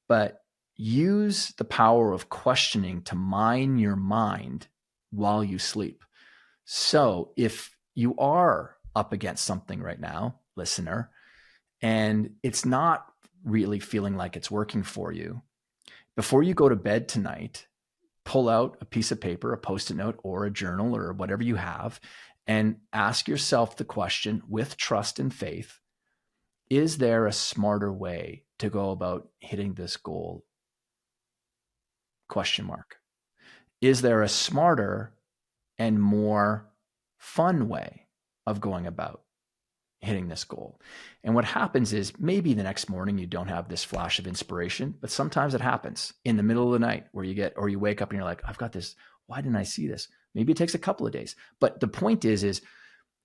but use the power of questioning to mine your mind while you sleep. So if you are up against something right now, listener, and it's not really feeling like it's working for you, before you go to bed tonight, pull out a piece of paper, a Post-it note, or a journal, or whatever you have, and ask yourself the question with trust and faith: is there a smarter way to go about hitting this goal? Question mark. Is there a smarter and more fun way of going about hitting this goal? And what happens is, maybe the next morning you don't have this flash of inspiration, but sometimes it happens in the middle of the night where you wake up and you're like, I've got this. Why didn't I see this? Maybe it takes a couple of days. But the point is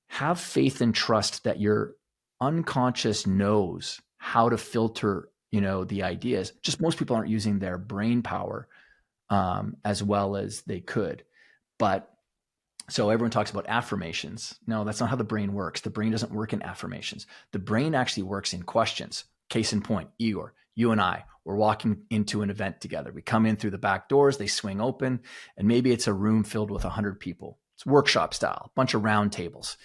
have faith and trust that your unconscious knows how to filter, the ideas. Just most people aren't using their brain power as well as they could. But so everyone talks about affirmations. No, that's not how the brain works. The brain doesn't work in affirmations. The brain actually works in questions. Case in point, Igor, you and I, we're walking into an event together. We come in through the back doors, they swing open, and maybe it's a room filled with 100 people. It's workshop style, a bunch of round tables.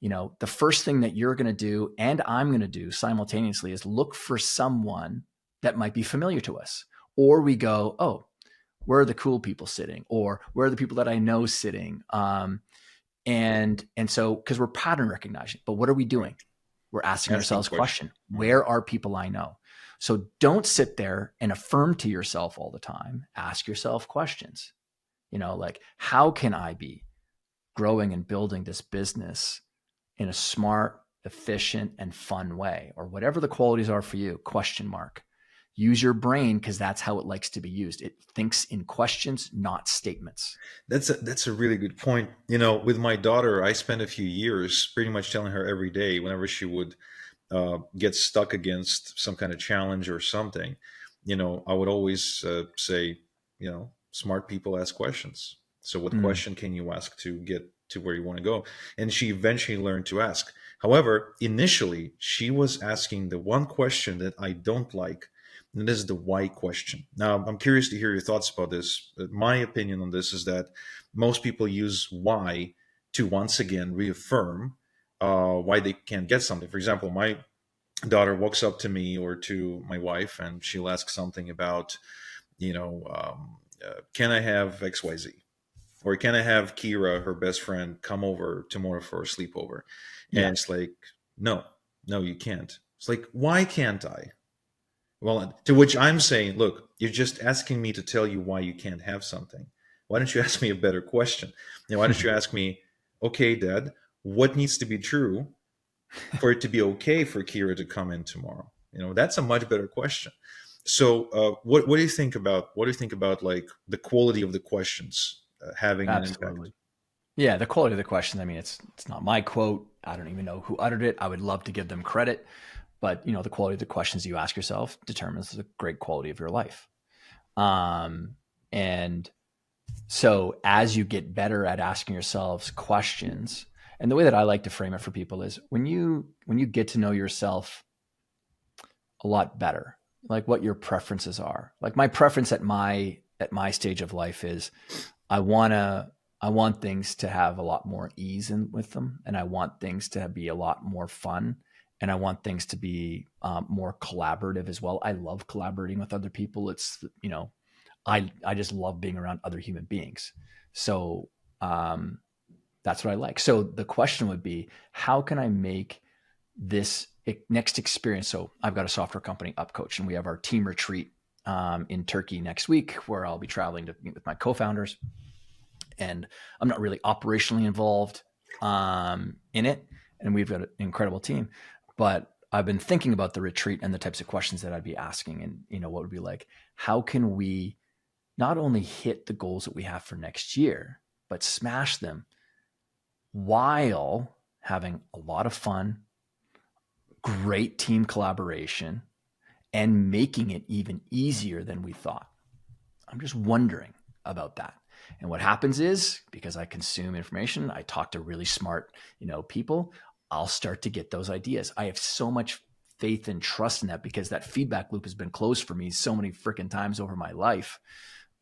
The first thing that you're going to do and I'm going to do simultaneously is look for someone that might be familiar to us. Or we go, oh, where are the cool people sitting? Or where are the people that I know sitting? And so, because we're pattern recognizing, but what are we doing? We're asking ourselves a question. Where are people I know? So don't sit there and affirm to yourself all the time. Ask yourself questions, like, how can I be growing and building this business in a smart, efficient, and fun way? Or whatever the qualities are for you, question mark. Use your brain, because that's how it likes to be used. It thinks in questions, not statements. That's a really good point. With my daughter, I spent a few years pretty much telling her every day, whenever she would get stuck against some kind of challenge or something, I would always say, smart people ask questions. So what question can you ask to get to where you want to go? And she eventually learned to ask. However, initially, she was asking the one question that I don't like, and this is the why question. Now, I'm curious to hear your thoughts about this. My opinion on this is that most people use why to once again reaffirm why they can't get something. For example, my daughter walks up to me or to my wife, and she'll ask something about, can I have XYZ? Or can I have Kira, her best friend, come over tomorrow for a sleepover? Yeah. And it's like, no, no, you can't. It's like, why can't I? Well, to which I'm saying, look, you're just asking me to tell you why you can't have something. Why don't you ask me a better question? Why don't you ask me, okay, Dad, what needs to be true for it to be okay for Kira to come in tomorrow? That's a much better question. So, what do you think about like the quality of the questions having an impact? Absolutely. Yeah, the quality of the question. I mean, it's not my quote. I don't even know who uttered it. I would love to give them credit, but the quality of the questions you ask yourself determines the great quality of your life. And so as you get better at asking yourselves questions, and the way that I like to frame it for people is when you get to know yourself a lot better, like what your preferences are. Like my preference at my stage of life is I want things to have a lot more ease with them, and I want things to be a lot more fun, and I want things to be more collaborative as well. I love collaborating with other people. It's I just love being around other human beings. So that's what I like. So the question would be, how can I make this next experience? So I've got a software company, UpCoach, and we have our team retreat in Turkey next week, where I'll be traveling to meet with my co-founders. And I'm not really operationally involved in it. And we've got an incredible team, but I've been thinking about the retreat and the types of questions that I'd be asking, and what would be like, how can we not only hit the goals that we have for next year, but smash them while having a lot of fun, great team collaboration, and making it even easier than we thought. I'm just wondering about that. And what happens is, because I consume information, I talk to really smart, people, I'll start to get those ideas. I have so much faith and trust in that, because that feedback loop has been closed for me so many freaking times over my life.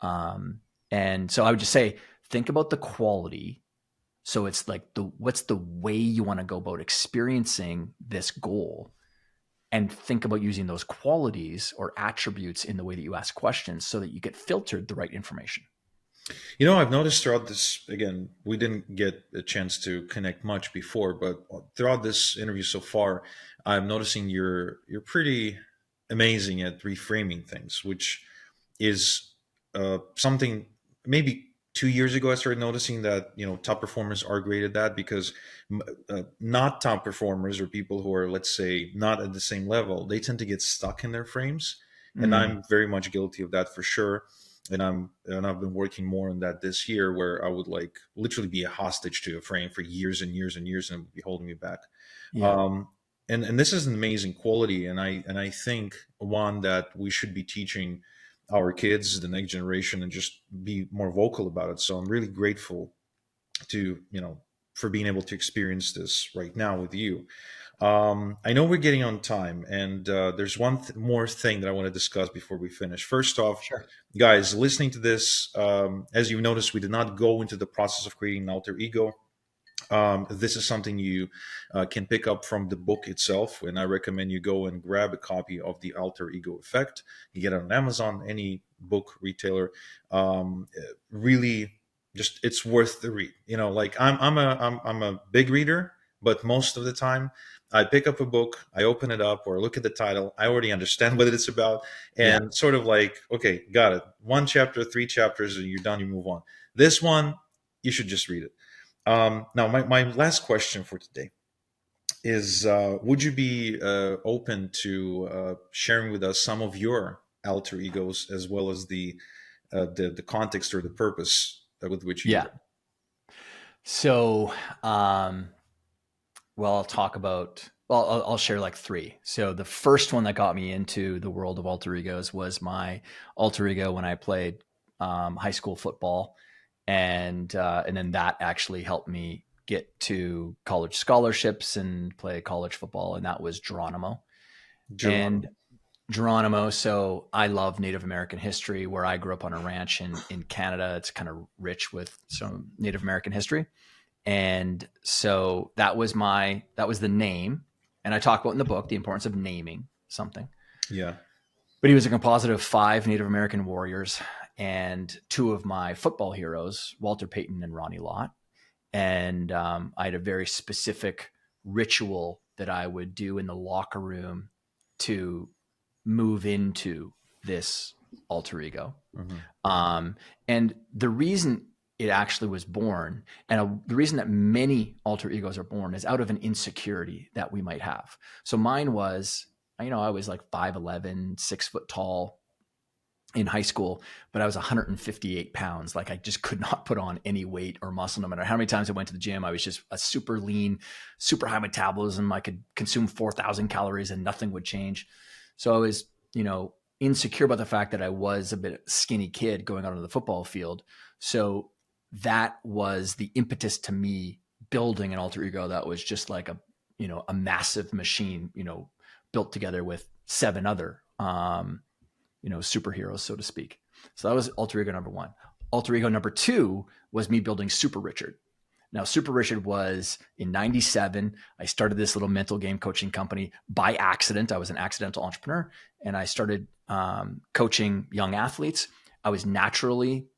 And so I would just say, think about the quality. So it's like what's the way you want to go about experiencing this goal, and think about using those qualities or attributes in the way that you ask questions, so that you get filtered the right information. I've noticed throughout this, again, we didn't get a chance to connect much before, but throughout this interview so far, I'm noticing you're pretty amazing at reframing things, which is something maybe 2 years ago I started noticing that top performers are great at that, because not top performers, or people who are, let's say, not at the same level, they tend to get stuck in their frames, and Mm, I'm very much guilty of that for sure. And I've been working more on that this year, where I would like literally be a hostage to a frame for years and years and years, and it would be holding me back. yeah. um, and this is an amazing quality, and I think one that we should be teaching our kids, the next generation, and just be more vocal about it. So I'm really grateful to for being able to experience this right now with you. I know we're getting on time, and there's one more thing that I want to discuss before we finish. First off, Sure. guys listening to this, as you noticed, we did not go into the process of creating an alter ego. This is something you can pick up from the book itself, and I recommend you go and grab a copy of The Alter Ego Effect. You get it on Amazon, any book retailer. Really, just it's worth the read. Like I'm a big reader, but most of the time I pick up a book, I open it up or look at the title, I already understand what it's about, Yeah. and sort of like, okay, got it. One chapter, three chapters, and you're done. You move on. This one, you should just read it. Now, my last question for today is: would you be open to sharing with us some of your alter egos, as well as the context or the purpose with which you use Yeah. it? So, well, I'll talk about, well, I'll share like three. So the first one that got me into the world of alter egos was my alter ego when I played high school football, and then that actually helped me get to college scholarships and play college football, and that was Geronimo. And Geronimo. Geronimo. So I love Native American history. Where I grew up on a ranch in Canada, it's kind of rich with some Native American history. And so that was the name. And I talk about in the book the importance of naming something. Yeah. But he was a composite of 5 Native American warriors and 2 of my football heroes, Walter Payton and Ronnie Lott. And I had a very specific ritual that I would do in the locker room to move into this alter ego. And the reason it actually was born, and the reason that many alter egos are born, is out of an insecurity that we might have. So mine was, I was like 5'11", 6 foot tall in high school, but I was 158 pounds. Like I just could not put on any weight or muscle, no matter how many times I went to the gym. I was just a super lean, super high metabolism. I could consume 4,000 calories and nothing would change. So I was, insecure about the fact that I was a bit skinny kid going out on the football field. So that was the impetus to me building an alter ego that was just like a massive machine, built together with 7 other, superheroes, so to speak. So that was alter ego number 1. Alter ego number 2 was me building Super Richard. Now, Super Richard was in 97. I started this little mental game coaching company by accident. I was an accidental entrepreneur, and I started coaching young athletes. I was naturally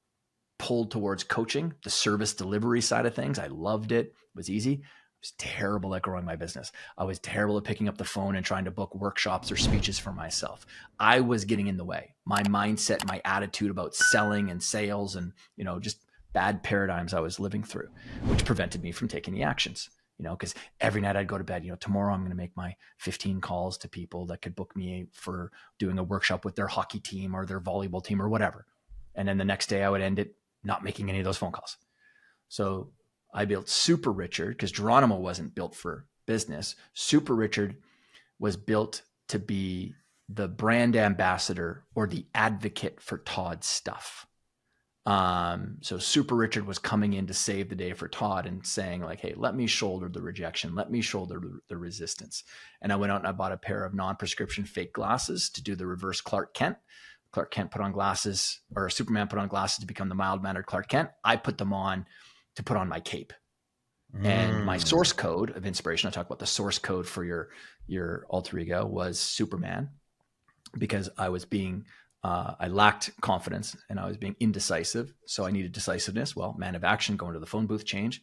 pulled towards coaching, the service delivery side of things. I loved it. It was easy. I was terrible at growing my business. I was terrible at picking up the phone and trying to book workshops or speeches for myself. I was getting in the way. My mindset, my attitude about selling and sales and, just bad paradigms I was living through, which prevented me from taking the actions, because every night I'd go to bed, tomorrow I'm going to make my 15 calls to people that could book me for doing a workshop with their hockey team or their volleyball team or whatever. And then the next day I would end it not making any of those phone calls. So I built Super Richard because Geronimo wasn't built for business. Super Richard was built to be the brand ambassador or the advocate for Todd's stuff. So Super Richard was coming in to save the day for Todd and saying like, hey, let me shoulder the rejection. Let me shoulder the resistance. And I went out and I bought a pair of non-prescription fake glasses to do the reverse Clark Kent. Clark Kent put on glasses, or Superman put on glasses to become the mild-mannered Clark Kent. I put them on to put on my cape. And my source code of inspiration, I talk about the source code for your alter ego, was Superman, because I was I lacked confidence and I was being indecisive. So I needed decisiveness. Well, man of action, going to the phone booth, change.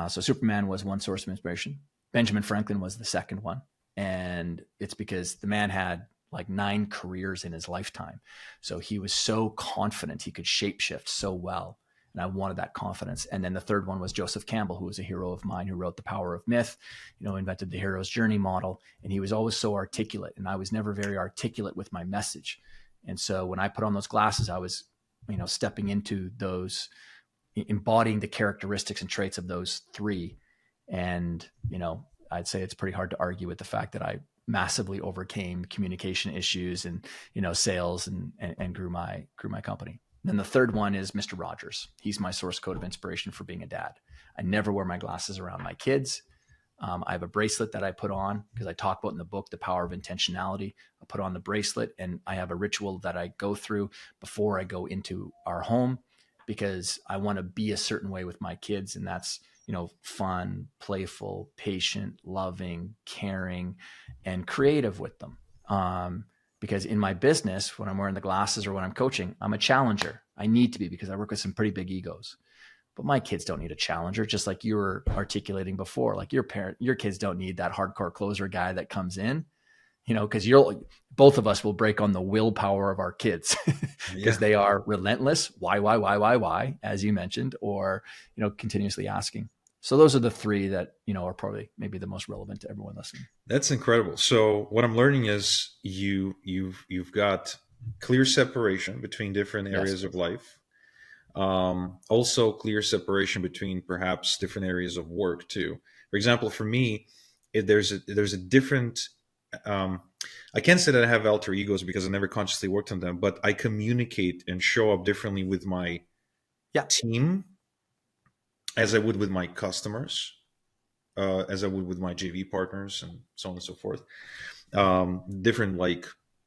So Superman was one source of inspiration. Benjamin Franklin was the second one. And it's because the man had like 9 careers in his lifetime. So he was so confident he could shapeshift so well. And I wanted that confidence. And then the third one was Joseph Campbell, who was a hero of mine, who wrote The Power of Myth, invented the hero's journey model. And he was always so articulate. And I was never very articulate with my message. And so when I put on those glasses, I was, stepping into those, embodying the characteristics and traits of those 3. And, I'd say it's pretty hard to argue with the fact that I massively overcame communication issues and, sales and grew my company. Then the third one is Mr. Rogers. He's my source code of inspiration for being a dad. I never wear my glasses around my kids. I have a bracelet that I put on because I talk about in the book, The Power of Intentionality. I put on the bracelet and I have a ritual that I go through before I go into our home because I want to be a certain way with my kids. And that's, fun, playful, patient, loving, caring, and creative with them. Because in my business, when I'm wearing the glasses or when I'm coaching, I'm a challenger. I need to be because I work with some pretty big egos. But my kids don't need a challenger, just like you were articulating before. Like your kids don't need that hardcore closer guy that comes in, because both of us will break on the willpower of our kids because they are relentless. Why, as you mentioned, or, continuously asking. So those are the 3 that, are probably maybe the most relevant to everyone listening. That's incredible. So what I'm learning is you've got clear separation between different areas of life. Also clear separation between perhaps different areas of work too. For example, for me, there's a different, I can't say that I have alter egos because I never consciously worked on them, but I communicate and show up differently with my team as I would with my customers, as I would with my JV partners and so on and so forth. Different like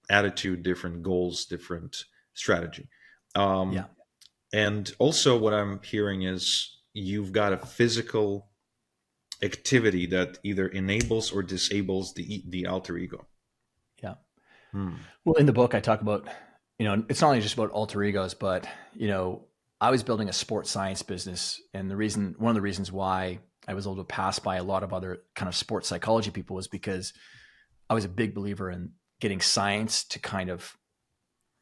attitude, different goals, different strategy. And also what I'm hearing is you've got a physical activity that either enables or disables the alter ego. Yeah. Hmm. Well, in the book, I talk about, it's not only just about alter egos, but, I was building a sports science business. And one of the reasons why I was able to pass by a lot of other kind of sports psychology people was because I was a big believer in getting science to kind of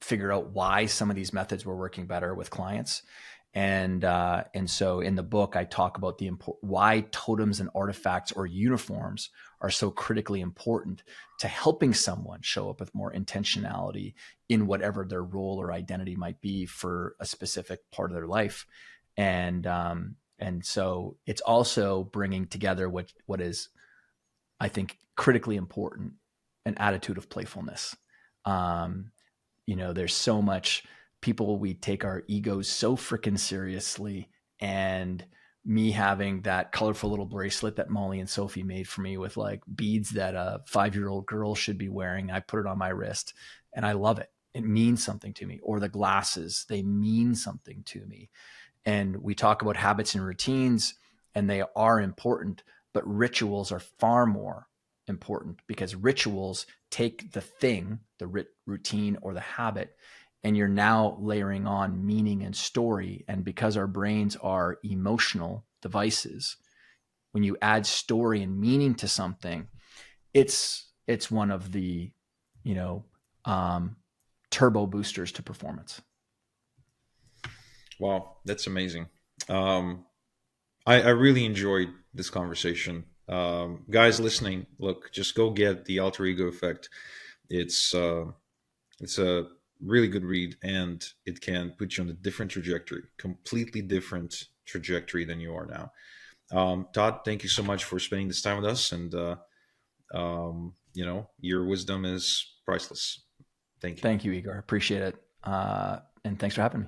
figure out why some of these methods were working better with clients. And so in the book, I talk about why totems and artifacts or uniforms are so critically important to helping someone show up with more intentionality in whatever their role or identity might be for a specific part of their life. And so it's also bringing together what is, I think, critically important, an attitude of playfulness. Um, there's so much we take our egos so freaking seriously. And me having that colorful little bracelet that Molly and Sophie made for me with like beads that a 5-year-old girl should be wearing, I put it on my wrist and I love it. It means something to me. Or the glasses, they mean something to me. And we talk about habits and routines, and they are important, but rituals are far more important, because rituals take the thing, the routine or the habit, and you're now layering on meaning and story. And because our brains are emotional devices, when you add story and meaning to something, it's one of the, you know, um, turbo boosters to performance. Wow, that's amazing. Um, I really enjoyed this conversation. Guys listening, look, just go get the Alter Ego Effect. It's it's a really good read, and it can put you on a different trajectory, completely different trajectory than you are now. Todd, thank you so much for spending this time with us, and your wisdom is priceless. Thank you. Thank you, Igor. Appreciate it. And thanks for having me.